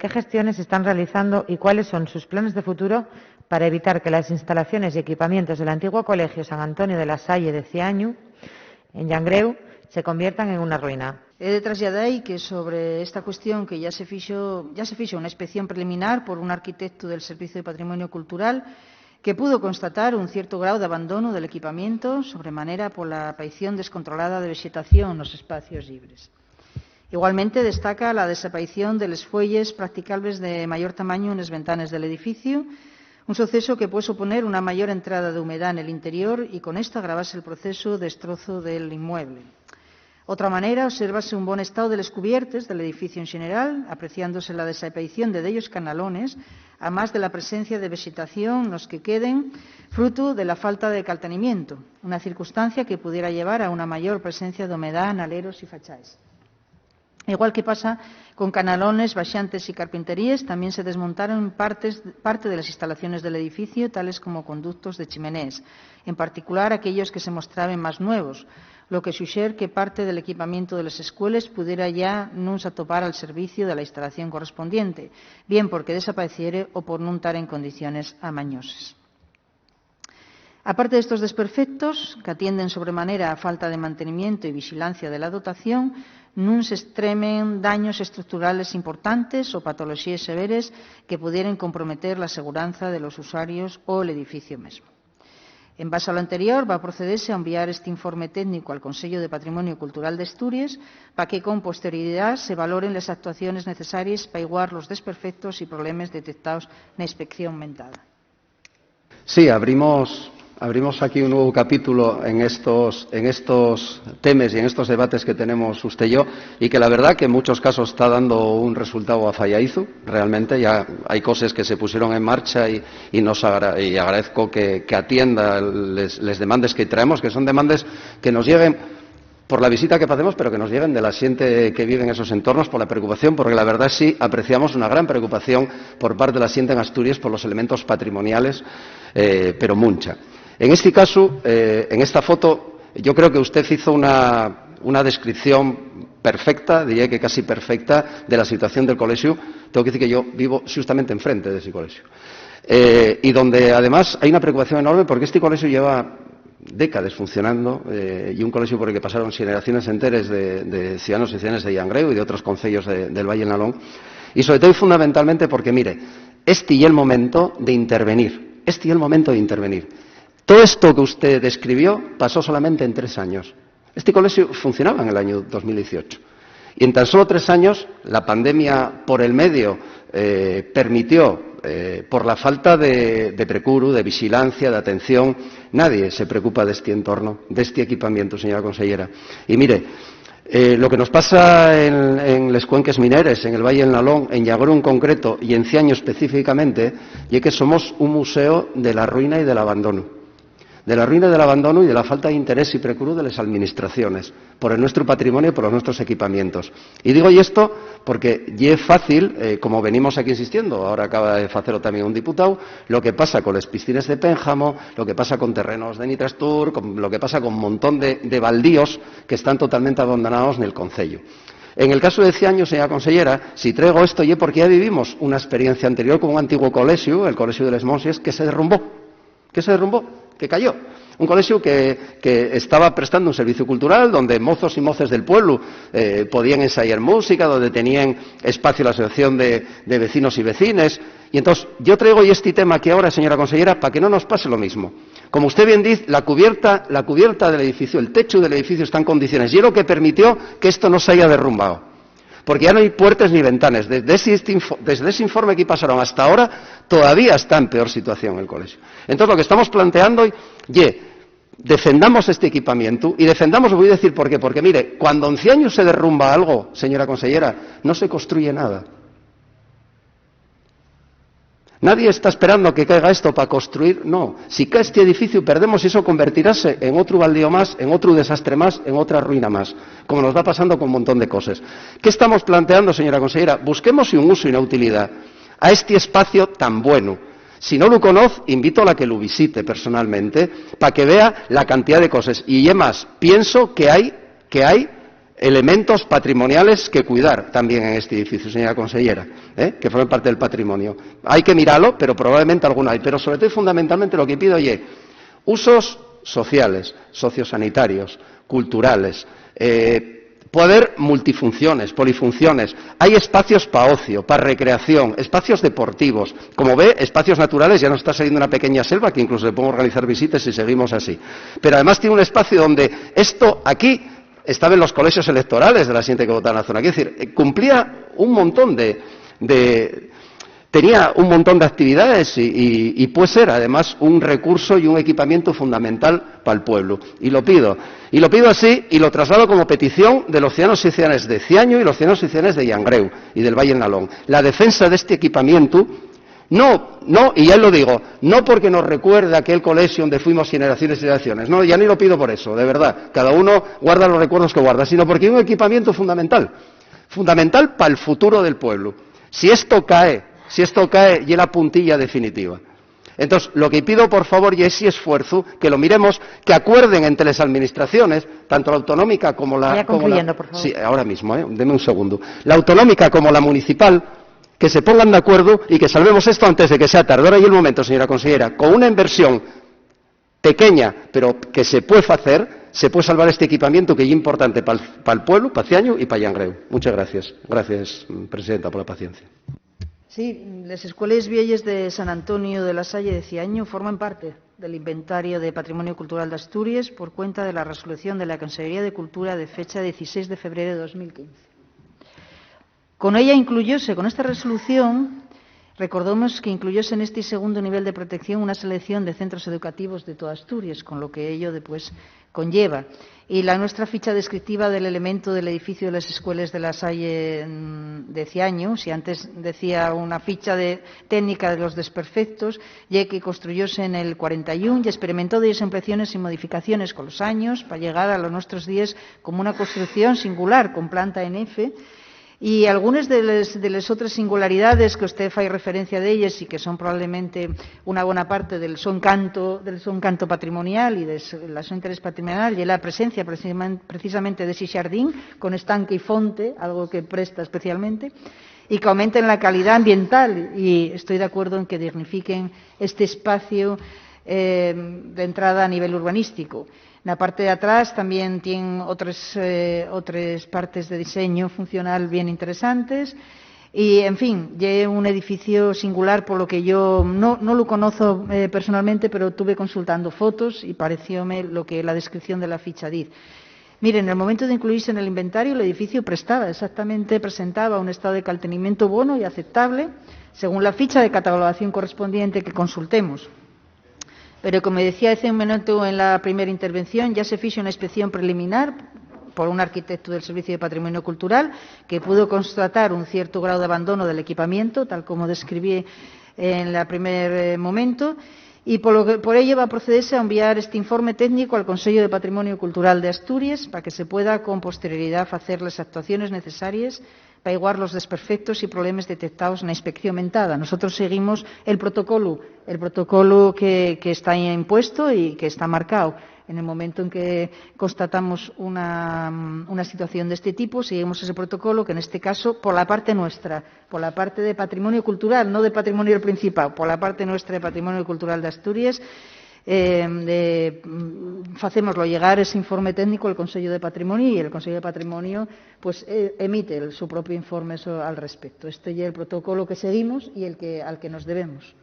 ¿Qué gestiones se están realizando y cuáles son sus planes de futuro para evitar que las instalaciones y equipamientos del antiguo Colegio San Antonio de la Salle de Ciañu, en Llangreu, se conviertan en una ruina? He de trasladar que sobre esta cuestión que ya se fixo unha inspección preliminar por un arquitecto del Servicio de Patrimonio Cultural que pudo constatar un cierto grado de abandono del equipamiento sobremanera pola aparición descontrolada de vexetación nos espacios libres. Igualmente destaca la desaparición de les fuelles practicables de mayor tamaño en las ventanas del edificio, un suceso que puede suponer una mayor entrada de humedad en el interior y con esto agravarse el proceso de destrozo del inmueble. Otra manera, observarse un buen estado de les cubiertes del edificio en general, apreciándose la desaparición de ellos canalones, a más de la presencia de vegetación los que queden, fruto de la falta de caltanimiento, una circunstancia que pudiera llevar a una mayor presencia de humedad en aleros y fachadas. Igual que pasa con canalones, baixantes y carpinterías, también se desmontaron parte de las instalaciones del edificio, tales como conductos de chimenés, en particular aquellos que se mostraban más nuevos, lo que suxer que parte del equipamiento de las escuelas pudiera ya non se atopar al servicio de la instalación correspondiente, bien porque desapareciere o por non estar en condiciones amañosas. Aparte de estos desperfectos, que atienden sobremanera a falta de mantenimiento y vigilancia de la dotación, non se extremen daños estructurales importantes o patologías severas que pudieran comprometer la seguridad de los usuarios o el edificio mismo. En base a lo anterior, va a procederse a enviar este informe técnico al Consello de Patrimonio Cultural de Asturias para que con posterioridad se valoren las actuaciones necesarias para igualar los desperfectos y problemas detectados en la inspección mentada. Sí, abrimos aquí un nuevo capítulo en estos temas y en estos debates que tenemos usted y yo, y que la verdad que en muchos casos está dando un resultado afallaizo. Realmente ya hay cosas que se pusieron en marcha y agradezco que atienda les demandas que traemos, que son demandas que nos lleguen por la visita que hacemos, pero que nos lleguen de la xente que vive en esos entornos, por la preocupación, porque la verdad sí apreciamos una gran preocupación por parte de la xente en Asturias por los elementos patrimoniales, pero mucha. En este caso, en esta foto, yo creo que usted hizo una descripción perfecta, diría que casi perfecta, de la situación del colegio. Tengo que decir que yo vivo justamente enfrente de ese colegio. Y donde, además, hay una preocupación enorme porque este colegio lleva décadas funcionando y un colegio por el que pasaron generaciones enteras de ciudadanos y ciudadanas de Llangreu y de otros concellos del Valle del Nalón. Y sobre todo y fundamentalmente porque, mire, este y el momento de intervenir. Este y el momento de intervenir. Todo esto que usted describió pasó solamente en 3 años. Este colegio funcionaba en el año 2018. Y en tan solo 3 años, la pandemia por el medio permitió, por la falta de precuru, de vigilancia, de atención, nadie se preocupa de este entorno, de este equipamiento, señora consellera. Y mire, lo que nos pasa en les cuenques mineres, en el Valle del Nalón, en Llangreu en concreto y en Ciaño específicamente, es que somos un museo de la ruina y del abandono. De la ruina y del abandono y de la falta de interés y precuru de las administraciones por el nuestro patrimonio y por los nuestros equipamientos. Y digo esto porque es fácil, como venimos aquí insistiendo, ahora acaba de hacerlo también un diputado, lo que pasa con las piscinas de Pénjamo, lo que pasa con terrenos de Nitrastur, lo que pasa con un montón de baldíos que están totalmente abandonados en el concello. En el caso de Ciaño, señora consellera, si traigo esto es porque ya vivimos una experiencia anterior con un antiguo colegio, el Colegio de les Monses, que se derrumbó. Que cayó. Un colegio que estaba prestando un servicio cultural donde mozos y moces del pueblo podían ensayar música, donde tenían espacio la asociación de vecinos y vecines. Y entonces yo traigo este tema aquí ahora, señora consellera, para que no nos pase lo mismo. Como usted bien dice, la cubierta del edificio, el techo del edificio está en condiciones. Y es lo que permitió que esto no se haya derrumbado. Porque ya no hay puertas ni ventanas. Desde ese informe que pasaron hasta ahora, todavía está en peor situación el colegio. Entonces, lo que estamos planteando es, defendamos este equipamiento y defendamos, voy a decir por qué. Porque, mire, cuando en 100 años se derrumba algo, señora consellera, no se construye nada. Nadie está esperando que caiga esto para construir, no. Si cae este edificio, perdemos y eso convertiráse en otro baldío más, en otro desastre más, en otra ruina más, como nos va pasando con un montón de cosas. ¿Qué estamos planteando, señora consellera? Busquemos un uso y una utilidad a este espacio tan bueno. Si no lo conoce, invito a la que lo visite personalmente para que vea la cantidad de cosas. Y además, pienso que hay elementos patrimoniales que cuidar también en este edificio, señora consellera, que formen parte del patrimonio. Hay que mirarlo, pero probablemente alguno hay. Pero sobre todo y fundamentalmente lo que pido, oye, usos sociales, sociosanitarios, culturales, poder multifunciones, polifunciones. Hay espacios para ocio, para recreación, espacios deportivos. Como ve, espacios naturales, ya nos está saliendo una pequeña selva que incluso le podemos organizar visitas si seguimos así. Pero además tiene un espacio donde esto aquí estaba en los colegios electorales de la gente que votaba en la zona. Es decir, cumplía un montón tenía un montón de actividades y puede ser además un recurso y un equipamiento fundamental para el pueblo. Y lo pido así y lo traslado como petición de los ciudadanos y ciudadanas de Ciaño y los ciudadanos y ciudadanas de Llangreu y del Valle del Nalón. La defensa de este equipamiento, no, y ya lo digo, no porque nos recuerde aquel colegio donde fuimos generaciones y generaciones, no, ya ni lo pido por eso, de verdad, cada uno guarda los recuerdos que guarda, sino porque hay un equipamiento fundamental para el futuro del pueblo. Si esto cae, y es la puntilla definitiva. Entonces, lo que pido, por favor, y es ese esfuerzo, que lo miremos, que acuerden entre las administraciones, tanto la autonómica como la... Vaya concluyendo, por favor. Sí, ahora mismo, deme un segundo. La autonómica como la municipal, que se pongan de acuerdo y que salvemos esto antes de que sea tarde. Ahora y el momento, señora consellera, con una inversión pequeña, pero que se puede hacer, se puede salvar este equipamiento que es importante para el pueblo, para Ciaño y para Llangreu. Muchas gracias. Gracias, presidenta, por la paciencia. Sí, las escuelas viejas de San Antonio de la Salle de Ciaño forman parte del Inventario de Patrimonio Cultural de Asturias por cuenta de la resolución de la Consellería de Cultura de fecha 16 de febrero de 2015. Con esta resolución, recordamos que incluyóse en este segundo nivel de protección una selección de centros educativos de toda Asturias, con lo que ello después conlleva. Y la nuestra ficha descriptiva del elemento del edificio de las escuelas de la Salle de Ciaño, si antes decía una ficha técnica de los desperfectos, ya que construyóse en el 41 y experimentó de ellas ampliaciones y modificaciones con los años para llegar a los nuestros días como una construcción singular con planta en F. Y algunas de las otras singularidades que usted hace referencia de ellas y que son probablemente una buena parte del son canto patrimonial y del su interés patrimonial y la presencia precisamente de ese jardín con estanque y fonte, algo que presta especialmente, y que aumenten la calidad ambiental. Y estoy de acuerdo en que dignifiquen este espacio de entrada a nivel urbanístico. En la parte de atrás también tienen otras partes de diseño funcional bien interesantes y, en fin, es un edificio singular por lo que yo no lo conozco personalmente, pero tuve consultando fotos y parecióme lo que la descripción de la ficha dice. Miren, en el momento de incluirse en el inventario, el edificio presentaba un estado de caltenimiento bueno y aceptable, según la ficha de catalogación correspondiente que consultemos. Pero, como decía hace un minuto en la primera intervención, ya se hizo una inspección preliminar por un arquitecto del Servicio de Patrimonio Cultural que pudo constatar un cierto grado de abandono del equipamiento, tal como describí en el primer momento, y por ello va a procederse a enviar este informe técnico al Consejo de Patrimonio Cultural de Asturias para que se pueda con posterioridad hacer las actuaciones necesarias para igualar los desperfectos y problemas detectados en la inspección mentada. Nosotros seguimos el protocolo que está impuesto y que está marcado. En el momento en que constatamos una situación de este tipo, seguimos ese protocolo que, en este caso, por la parte nuestra, por la parte de patrimonio cultural, no de patrimonio del Principado, por la parte nuestra de patrimonio cultural de Asturias, hacémoslo llegar ese informe técnico al Consejo de Patrimonio y el Consejo de Patrimonio pues emite su propio informe al respecto. Este es el protocolo que seguimos y al que nos debemos.